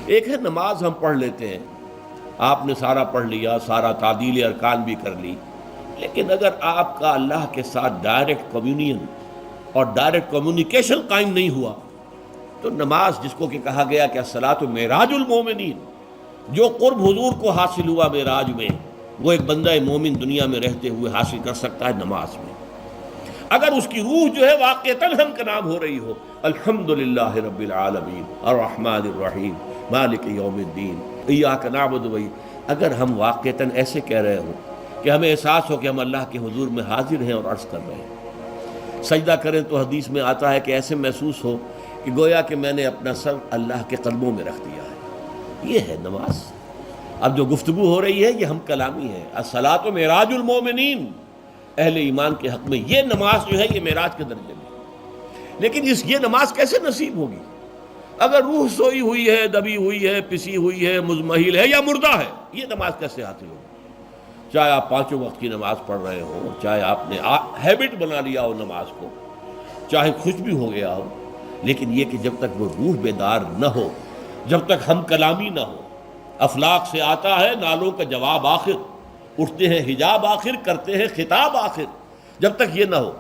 ایک ہے نماز ہم پڑھ لیتے ہیں، آپ نے سارا پڑھ لیا، سارا تعدیل ارکان بھی کر لی، لیکن اگر آپ کا اللہ کے ساتھ ڈائریکٹ کمیونین اور ڈائریکٹ کمیونیکیشن قائم نہیں ہوا تو نماز، جس کو کہ کہا گیا کہ الصلاۃ معراج المومنین، جو قرب حضور کو حاصل ہوا معراج میں، وہ ایک بندہ مومن دنیا میں رہتے ہوئے حاصل کر سکتا ہے نماز میں، اگر اس کی روح جو ہے واقعتاً ہم کا نام ہو رہی ہو الحمدللہ رب العالمین الرحمن الرحیم مالک یوم الدین ایاک نعبد و اگر ہم واقعتاً ایسے کہہ رہے ہوں کہ ہمیں احساس ہو کہ ہم اللہ کے حضور میں حاضر ہیں اور عرض کر رہے ہیں، سجدہ کریں تو حدیث میں آتا ہے کہ ایسے محسوس ہو کہ گویا کہ میں نے اپنا سر اللہ کے قدموں میں رکھ دیا ہے، یہ ہے نماز۔ اب جو گفتگو ہو رہی ہے یہ ہم کلامی ہے، الصلاۃ معراج المومنین، اہل ایمان کے حق میں یہ نماز جو ہے یہ معراج کے درجے میں، لیکن یہ نماز کیسے نصیب ہوگی اگر روح سوئی ہوئی ہے، دبی ہوئی ہے، پسی ہوئی ہے، مزمحل ہے یا مردہ ہے؟ یہ نماز کیسے حاصل ہوگی؟ چاہے آپ پانچوں وقت کی نماز پڑھ رہے ہو، چاہے آپ نے ہیبٹ بنا لیا ہو نماز کو، چاہے خوش بھی ہو گیا ہو، لیکن یہ کہ جب تک وہ روح بیدار نہ ہو، جب تک ہم کلامی نہ ہو، افلاق سے آتا ہے نالوں کا جواب آخر، اٹھتے ہیں حجاب آخر، کرتے ہیں خطاب آخر، جب تک یہ نہ ہو